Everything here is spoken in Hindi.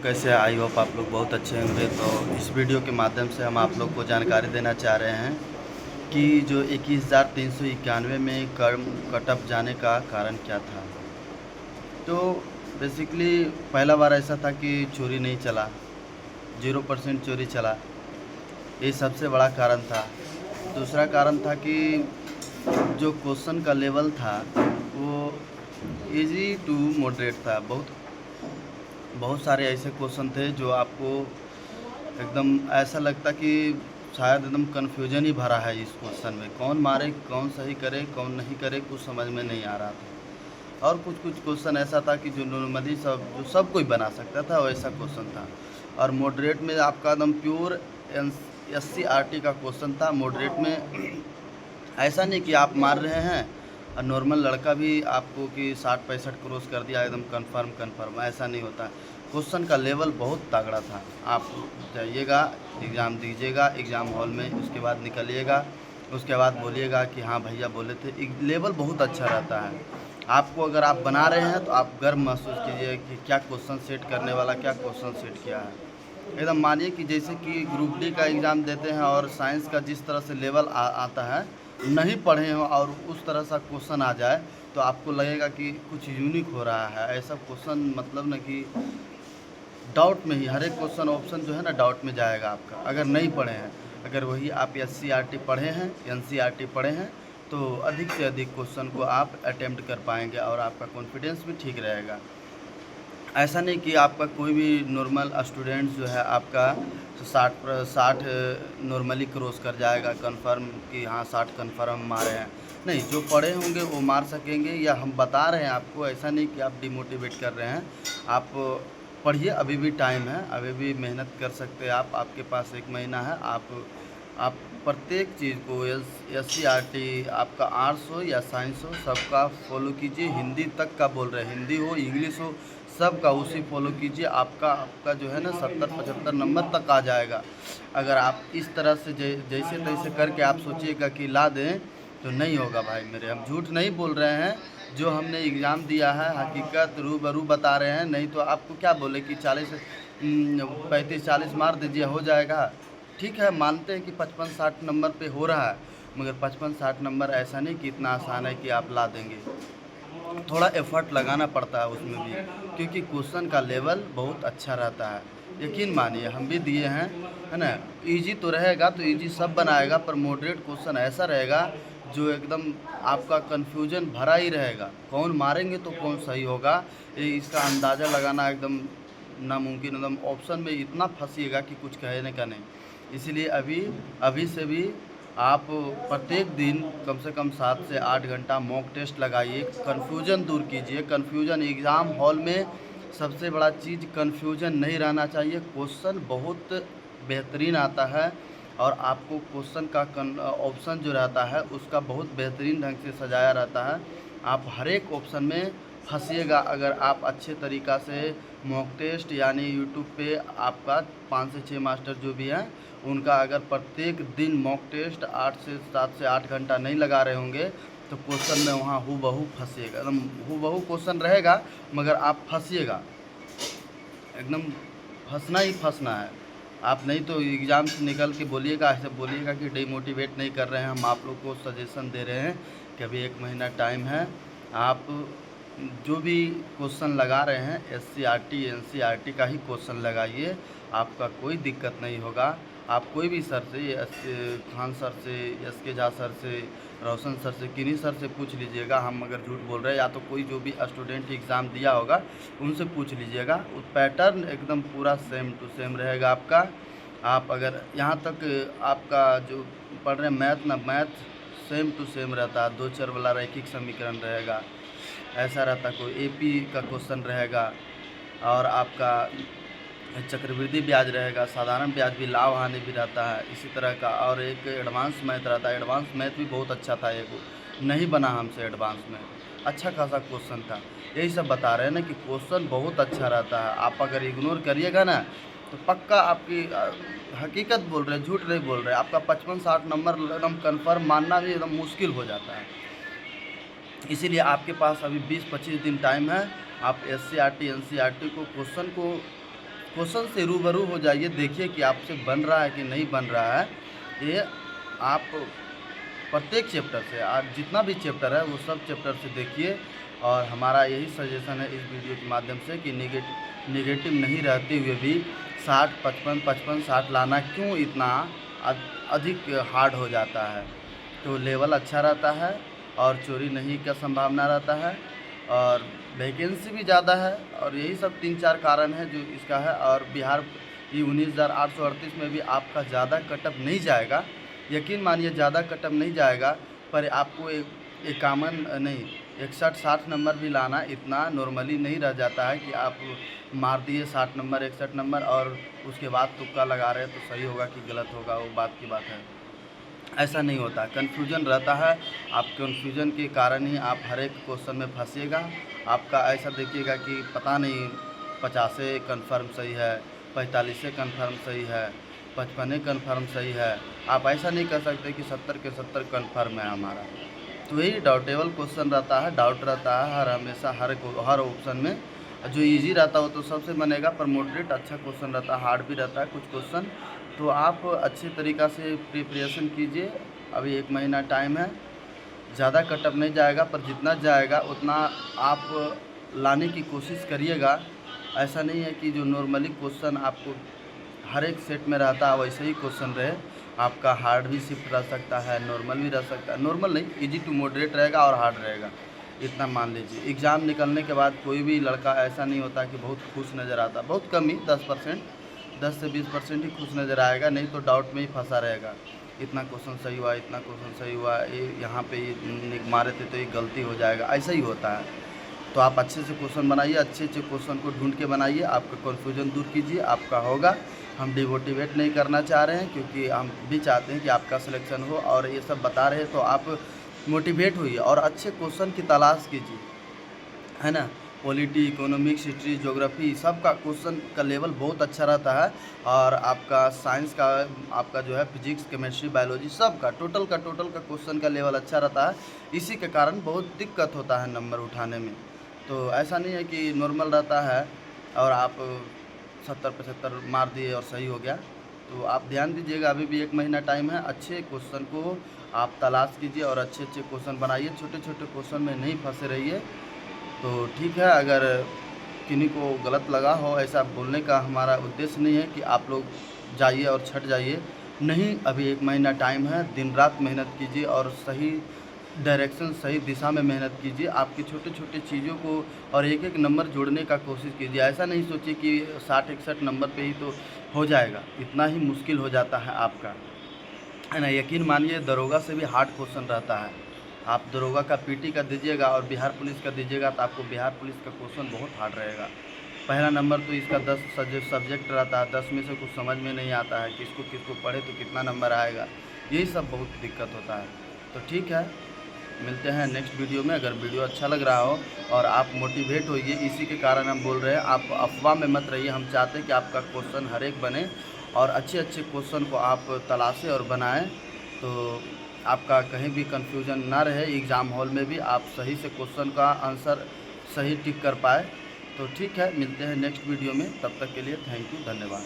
कैसे आई होप आप लोग बहुत अच्छे होंगे। तो इस वीडियो के माध्यम से हम आप लोग को जानकारी देना चाह रहे हैं कि जो 21,391 में कर्म कटअप जाने का कारण क्या था। तो बेसिकली पहला बार ऐसा था कि चोरी नहीं चला, 0% चोरी चला, ये सबसे बड़ा कारण था। दूसरा कारण था कि जो क्वेश्चन का लेवल था वो इजी टू मॉडरेट था। बहुत सारे ऐसे क्वेश्चन थे जो आपको एकदम ऐसा लगता कि शायद एकदम कन्फ्यूजन ही भरा है इस क्वेश्चन में, कौन मारे, कौन सही करे, कौन नहीं करे, कुछ समझ में नहीं आ रहा था। और कुछ क्वेश्चन ऐसा था कि जो नॉर्मली सब कोई बना सकता था, वैसा क्वेश्चन था। और मॉडरेट में आपका एकदम प्योर SC/RT का क्वेश्चन था। मॉडरेट में ऐसा नहीं कि आप मार रहे हैं और नॉर्मल लड़का भी आपको कि 60-65 क्रॉस कर दिया एकदम कन्फर्म, ऐसा नहीं होता। क्वेश्चन का लेवल बहुत तगड़ा था। आप जाइएगा, एग्ज़ाम दीजिएगा, एग्ज़ाम हॉल में, उसके बाद निकलिएगा, उसके बाद बोलिएगा कि हाँ भैया बोले थे। एक लेवल बहुत अच्छा रहता है। आपको अगर आप बना रहे हैं तो आप गर्व महसूस कीजिए कि क्या क्वेश्चन सेट करने वाला क्या क्वेश्चन सेट किया है। एकदम मानिए कि जैसे कि ग्रुप डी का एग्ज़ाम देते हैं और साइंस का जिस तरह से लेवल आता है, नहीं पढ़े हो और उस तरह सा क्वेश्चन आ जाए तो आपको लगेगा कि कुछ यूनिक हो रहा है। ऐसा क्वेश्चन मतलब ना कि डाउट में ही हर एक क्वेश्चन ऑप्शन जो है ना डाउट में जाएगा आपका, अगर नहीं पढ़े हैं। अगर वही आप SC/RT पढ़े हैं, NC/RT पढ़े हैं, तो अधिक से अधिक क्वेश्चन को आप अटेम्प्ट कर पाएंगे और आपका कॉन्फिडेंस भी ठीक रहेगा। ऐसा नहीं कि आपका कोई भी नॉर्मल स्टूडेंट जो है आपका 60 नॉर्मली क्रॉस कर जाएगा कन्फर्म कि हाँ 60 कन्फर्म मारे हैं। नहीं, जो पढ़े होंगे वो मार सकेंगे, या हम बता रहे हैं आपको। ऐसा नहीं कि आप डिमोटिवेट कर रहे हैं। आप पढ़िए, अभी भी टाइम है, अभी भी मेहनत कर सकते हैं आप। आपके पास 1 महीना है। आप प्रत्येक चीज़ को SC/RT आपका आर्ट्स हो या साइंस हो सबका फॉलो कीजिए। हिंदी तक का बोल रहे हैं, हिंदी हो इंग्लिश हो सबका उसी फॉलो कीजिए। आपका जो है ना 70-75 नंबर तक आ जाएगा। अगर आप इस तरह से जैसे तैसे करके आप सोचिएगा कि ला दें तो नहीं होगा भाई मेरे। हम झूठ नहीं बोल रहे हैं, जो हमने एग्ज़ाम दिया है हकीकत रूबरू बता रहे हैं। नहीं तो आपको क्या बोले कि 35-40 मार दीजिए हो जाएगा। ठीक है, मानते हैं कि 55-60 नंबर पे हो रहा है, मगर 55-60 नंबर ऐसा नहीं कि इतना आसान है कि आप ला देंगे। थोड़ा एफर्ट लगाना पड़ता है उसमें भी, क्योंकि क्वेश्चन का लेवल बहुत अच्छा रहता है। यकीन मानिए हम भी दिए हैं, है ना। इजी तो रहेगा तो इजी सब बनाएगा, पर मॉडरेट क्वेश्चन ऐसा रहेगा जो एकदम आपका कन्फ्यूजन भरा ही रहेगा। कौन मारेंगे तो कौन सही होगा, ये इसका अंदाज़ा लगाना एकदम नामुमकिन। एकदम ऑप्शन में इतना फंसिएगा कि कुछ कहने का नहीं। इसीलिए अभी से भी आप प्रत्येक दिन कम से कम 7 से 8 घंटा मॉक टेस्ट लगाइए। कन्फ्यूजन दूर कीजिए। कन्फ्यूजन एग्ज़ाम हॉल में सबसे बड़ा चीज़ कन्फ्यूजन नहीं रहना चाहिए। क्वेश्चन बहुत बेहतरीन आता है और आपको क्वेश्चन का ऑप्शन जो रहता है उसका बहुत बेहतरीन ढंग से सजाया रहता है। आप हर एक ऑप्शन में फंसिएगा अगर आप अच्छे तरीक़ा से मॉक टेस्ट, यानी यूट्यूब पे आपका 5 से 6 मास्टर जो भी हैं उनका अगर प्रत्येक दिन मॉक टेस्ट 7 से 8 घंटा नहीं लगा रहे होंगे तो क्वेश्चन में वहाँ हूबहू फंसिएगा। एकदम हूबहू क्वेश्चन रहेगा मगर आप फंसिएगा, एकदम फंसना ही फंसना है। आप नहीं तो एग्ज़ाम से निकल के बोलिएगा, ऐसे बोलिएगा कि डिमोटिवेट नहीं कर रहे हैं, हम आप लोग को सजेशन दे रहे हैं कि अभी 1 महीना टाइम है। आप जो भी क्वेश्चन लगा रहे हैं SC/RT NC/RT का ही क्वेश्चन लगाइए, आपका कोई दिक्कत नहीं होगा। आप कोई भी सर से, खान सर से, SK झा सर से, रोशन सर से, किन्हीं सर से पूछ लीजिएगा। हम अगर झूठ बोल रहे हैं, या तो कोई जो भी स्टूडेंट एग्ज़ाम दिया होगा उनसे पूछ लीजिएगा। वो पैटर्न एकदम पूरा सेम टू सेम रहेगा आपका। आप अगर यहाँ तक आपका जो पढ़ रहे हैं मैथ सेम टू सेम रहता है। 2 चर वाला रैखिक समीकरण रहेगा, ऐसा रहता। कोई AP का क्वेश्चन रहेगा और आपका चक्रवृद्धि ब्याज रहेगा, साधारण ब्याज भी, लाभ हानि भी रहता है इसी तरह का। और एक एडवांस मैथ रहता है। एडवांस मैथ भी बहुत अच्छा था, एक नहीं बना हमसे एडवांस में, अच्छा खासा क्वेश्चन था। यही सब बता रहे हैं ना कि क्वेश्चन बहुत अच्छा रहता है। आप अगर इग्नोर करिएगा ना तो पक्का आपकी हकीकत बोल रहे, झूठ नहीं बोल रहे, आपका 55-60 नंबर एकदम कन्फर्म मानना भी एकदम मुश्किल हो जाता है। इसीलिए आपके पास अभी 20-25 दिन टाइम है। आप SC/RT NC/RT को क्वेश्चन से रूबरू हो जाइए, देखिए कि आपसे बन रहा है कि नहीं बन रहा है। ये आप प्रत्येक चैप्टर से, आप जितना भी चैप्टर है वो सब चैप्टर से देखिए। और हमारा यही सजेशन है इस वीडियो के माध्यम से कि निगेटिव नहीं रहते हुए भी 60, 55, 55, 60 लाना क्यों इतना अधिक हार्ड हो जाता है। तो लेवल अच्छा रहता है और चोरी नहीं का संभावना रहता है और वैकेंसी भी ज़्यादा है। और यही सब 3-4 कारण है जो इसका है। और बिहार ये 19,838 में भी आपका ज़्यादा कटअप नहीं जाएगा, यकीन मानिए ज़्यादा कटअप नहीं जाएगा, पर आपको एक कॉमन नहीं 61-60 नंबर भी लाना इतना नॉर्मली नहीं रह जाता है कि आप मार दिए 60 नंबर 61 नंबर और उसके बाद तुक्का लगा रहे हैं तो सही होगा कि गलत होगा, वो बात की बात है। ऐसा नहीं होता, कन्फ्यूजन रहता है। आप कन्फ्यूजन के कारण ही आप हर एक क्वेश्चन में फंसिएगा। आपका ऐसा देखिएगा कि पता नहीं 50 कन्फर्म सही है, 45 कन्फर्म सही है, 55 कन्फर्म सही है। आप ऐसा नहीं कर सकते कि 70 के 70 कन्फर्म है हमारा। तो यही डाउटेबल क्वेश्चन रहता है, डाउट रहता है हर हमेशा हर ऑप्शन में। जो इजी रहता हो तो सबसे बनेगा, पर मॉडरेट अच्छा क्वेश्चन रहता है, हार्ड भी रहता है कुछ क्वेश्चन। तो आप अच्छे तरीक़ा से प्रिपरेशन कीजिए। अभी 1 महीना टाइम है, ज़्यादा कटअप नहीं जाएगा, पर जितना जाएगा उतना आप लाने की कोशिश करिएगा। ऐसा नहीं है कि जो नॉर्मली क्वेश्चन आपको हर एक सेट में रहता है वैसे ही क्वेश्चन रहे। आपका हार्ड भी शिफ्ट रह सकता है, नॉर्मल भी रह सकता है। नॉर्मल नहीं, इजी टू मॉडरेट रहेगा और हार्ड रहेगा, इतना मान लीजिए। एग्ज़ाम निकलने के बाद कोई भी लड़का ऐसा नहीं होता कि बहुत खुश नज़र आता, बहुत कम ही 10 से 20% ही खुश नज़र आएगा, नहीं तो डाउट में ही फंसा रहेगा। इतना क्वेश्चन सही हुआ, इतना क्वेश्चन सही हुआ, ये यहाँ पे ये मारे थे तो ये गलती हो जाएगा, ऐसा ही होता है। तो आप अच्छे से क्वेश्चन बनाइए, अच्छे क्वेश्चन को ढूंढ के बनाइए, आपका कन्फ्यूजन दूर कीजिए, आपका होगा। हम डिमोटिवेट नहीं करना चाह रहे हैं, क्योंकि हम भी चाहते हैं कि आपका सिलेक्शन हो। और ये सब बता रहे हैं तो आप मोटिवेट होइए और अच्छे क्वेश्चन की तलाश कीजिए, है ना। पॉलिटी, इकोनॉमिक्स, हिस्ट्री, ज्योग्राफी सब का क्वेश्चन का लेवल बहुत अच्छा रहता है। और आपका साइंस का, आपका जो है फिजिक्स, केमिस्ट्री, बायोलॉजी सब का टोटल का क्वेश्चन का लेवल अच्छा रहता है। इसी के कारण बहुत दिक्कत होता है नंबर उठाने में। तो ऐसा नहीं है कि नॉर्मल रहता है और आप 70-75 मार दिए और सही हो गया। तो आप ध्यान दीजिएगा, अभी भी 1 महीना टाइम है। अच्छे क्वेश्चन को आप तलाश कीजिए और अच्छे क्वेश्चन बनाइए, छोटे क्वेश्चन में नहीं फंसे रहिए। तो ठीक है, अगर किन्हीं को गलत लगा हो, ऐसा बोलने का हमारा उद्देश्य नहीं है कि आप लोग जाइए और छट जाइए, नहीं। अभी 1 महीना टाइम है, दिन रात मेहनत कीजिए और सही डायरेक्शन, सही दिशा में मेहनत कीजिए। आपकी छोटे चीज़ों को और एक नंबर जोड़ने का कोशिश कीजिए। ऐसा नहीं सोचिए कि 60-61 नंबर पे ही तो हो जाएगा, इतना ही मुश्किल हो जाता है आपका, है ना। यकीन मानिए दरोगा से भी हार्ड क्वेश्चन रहता है। आप दरोगा का पीटी का दीजिएगा और बिहार पुलिस का दीजिएगा तो आपको बिहार पुलिस का क्वेश्चन बहुत हार्ड रहेगा। पहला नंबर तो इसका 10 सब्जेक्ट रहता है, 10 में से कुछ समझ में नहीं आता है, किसको पढ़े तो कितना नंबर आएगा, यही सब बहुत दिक्कत होता है। तो ठीक है, मिलते हैं नेक्स्ट वीडियो में। अगर वीडियो अच्छा लग रहा हो और आप मोटिवेट होइए, इसी के कारण हम बोल रहे हैं, आप अफवाह में मत रहिए। हम चाहते हैं कि आपका क्वेश्चन हर एक बने और अच्छे क्वेश्चन को आप तलाशें और बनाएं, तो आपका कहीं भी कन्फ्यूजन ना रहे। एग्ज़ाम हॉल में भी आप सही से क्वेश्चन का आंसर सही टिक कर पाए। तो ठीक है, मिलते हैं नेक्स्ट वीडियो में, तब तक के लिए थैंक यू, धन्यवाद।